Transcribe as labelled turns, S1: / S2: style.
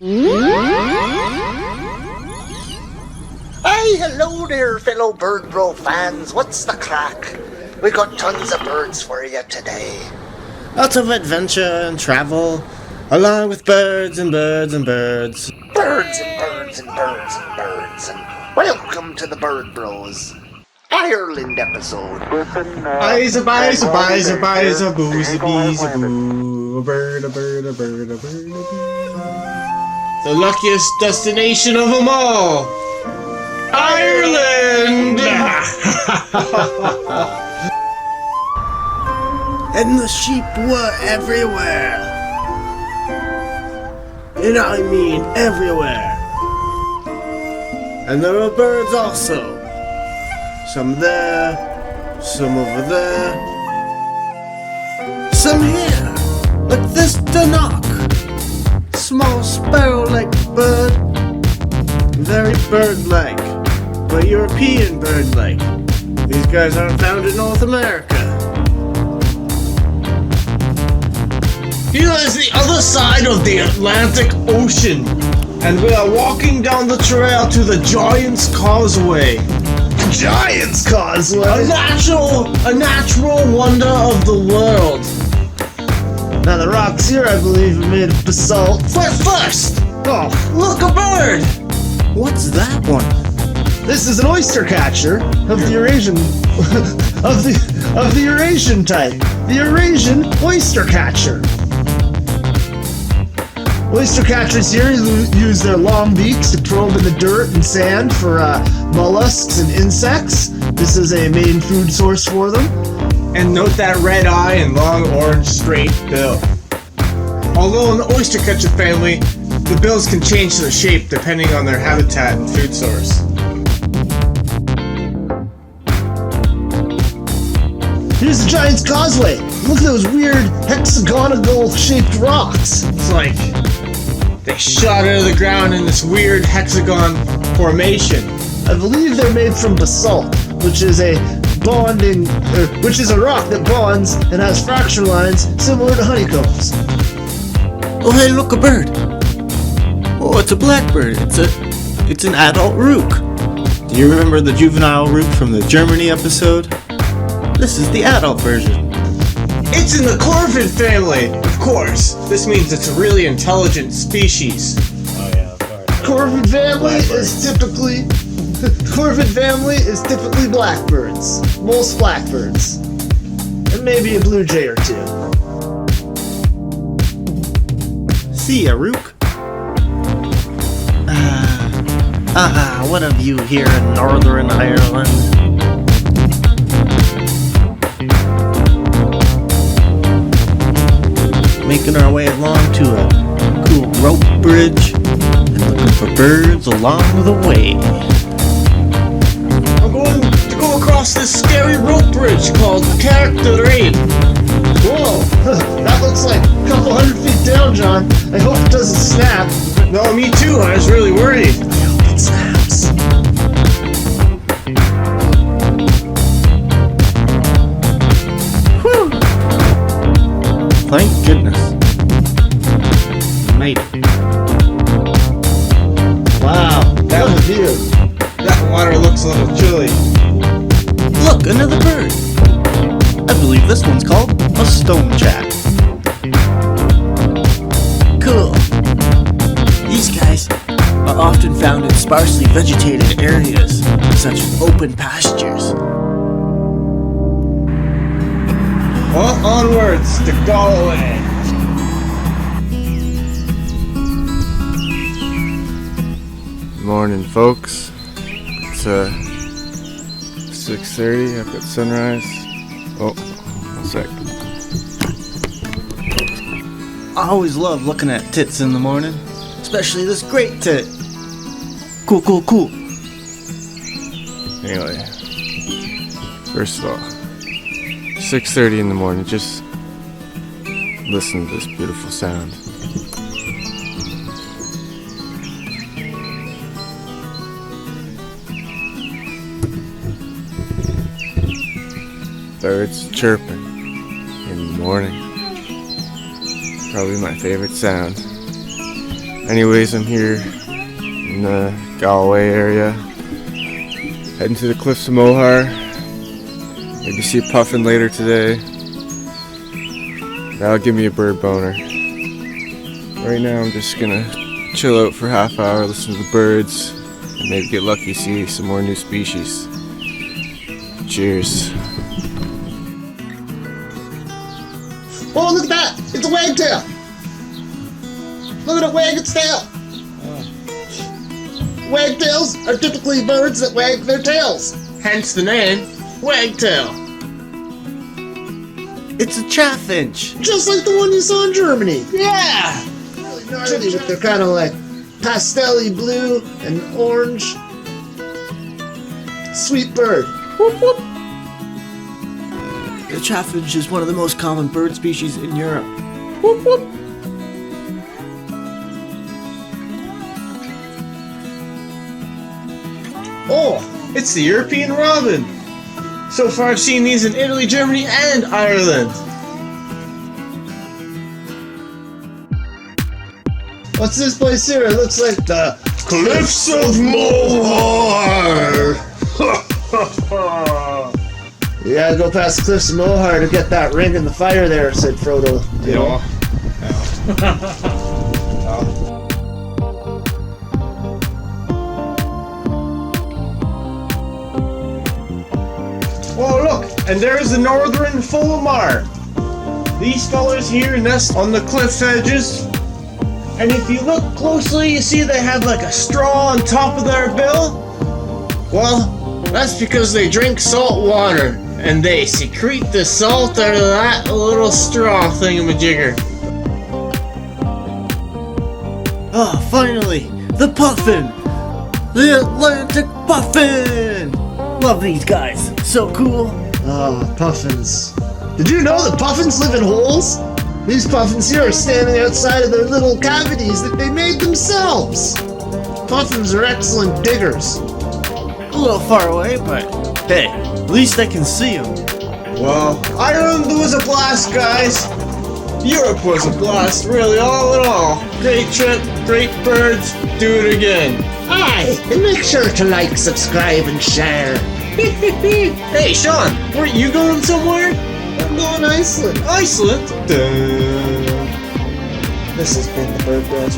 S1: Hey, hello there, fellow Bird Bro fans. What's the crack? We got tons of birds for you today.
S2: Lots of adventure and travel, along with birds and birds and birds.
S1: Birds and birds and birds and birds. And welcome to the Bird Bros Ireland episode.
S2: Boozy boo, a bird, a bird, a bird, a bird, a bird. The luckiest destination of them all, Ireland! And the sheep were everywhere. And I mean everywhere. And there were birds also. Some there, some over there, some here, like this Danok. Small sparrow-like bird, very bird-like, but European bird-like. These guys aren't found in North America. Here is the other side of the Atlantic Ocean, and we are walking down the trail to the Giant's Causeway. Giant's Causeway? A natural wonder of the world. Now the rocks here, I believe, are made of basalt. But first, look, a bird! What's that one? This is an oyster catcher of the Eurasian of the Eurasian type. The Eurasian oyster catcher. Oyster catchers here use their long beaks to probe in the dirt and sand for mollusks and insects. This is a main food source for them. And note that red eye and long orange straight bill. Although in the oyster catcher family, the bills can change their shape depending on their habitat and food source. Here's the Giant's Causeway. Look at those weird hexagonal shaped rocks. It's like they shot out of the ground in this weird hexagon formation. I believe they're made from basalt, which is a rock that bonds and has fracture lines similar to honeycombs. Oh hey, look, a bird. Oh, it's a blackbird. It's an adult rook. Do you remember the juvenile rook from the Germany episode? This is the adult version. It's in the corvid family, of course. This means it's a really intelligent species. Oh yeah, of course. Corvid family is typically blackbirds. Most blackbirds. And maybe a blue jay or two. See ya, rook. What have you here in Northern Ireland? Making our way along to a cool rope bridge and looking for birds along the way. I'm going to go across this scary rope bridge called carrick-a-rede. Whoa, that looks like a couple 100 feet down, John. I hope it doesn't snap. No, me too. I was really worried. I hope it snaps. Whew. Thank goodness. Made it. Wow, that was view. That water looks a little chilly. Look, another bird. I believe this one's called a stonechat. Cool. These guys are often found in sparsely vegetated areas, such as open pastures. Well, onwards to Galway.
S3: Morning, folks. It's 6:30. I've got sunrise. Oh, one sec.
S2: I always love looking at tits in the morning, especially this great tit. Cool.
S3: Anyway, first of all, 6:30 in the morning. Just listen to this beautiful sound. Birds chirping in the morning. Probably my favorite sound. Anyways, I'm here in the Galway area, heading to the cliffs of Moher. Maybe see a puffin later today. That'll give me a bird boner. Right now I'm just gonna chill out for a half hour, listen to the birds, and maybe get lucky, see some more new species. Cheers.
S2: Oh, look at that! It's a wagtail! Look at it wag its tail! Wagtails are typically birds that wag their tails. Hence the name, wagtail.
S3: It's a chaffinch!
S2: Just like the one you saw in Germany. Yeah! Really gnarly with their kind of like pastel-y blue and orange. Sweet bird. Whoop whoop.
S4: The chaffinch is one of the most common bird species in Europe.
S2: Whoop whoop. Oh, it's the European robin. So far I've seen these in Italy, Germany, and Ireland. What's this place here? It looks like the Cliffs of Moher. You gotta go past the Cliffs of Moher to get that ring in the fire there, said Frodo. You know? Oh look, and there's the northern fulmar. These fellas here nest on the cliff edges, and if you look closely, you see they have like a straw on top of their bill. Well, that's because they drink salt water, and they secrete the salt out of that little straw thingamajigger.
S4: Oh, finally! The puffin! The Atlantic puffin! Love these guys. So cool.
S2: Oh, puffins. Did you know that puffins live in holes? These puffins here are standing outside of their little cavities that they made themselves. Puffins are excellent diggers.
S4: A little far away, but hey, at least I can see them.
S2: Well, Ireland was a blast, guys. Europe was a blast, really, all in all. Great trip, great birds, do it again. Aye, and make sure to like, subscribe, and share. Hey, Sean, weren't you going somewhere? I'm going to Iceland. Iceland? This has been the Bird Bros.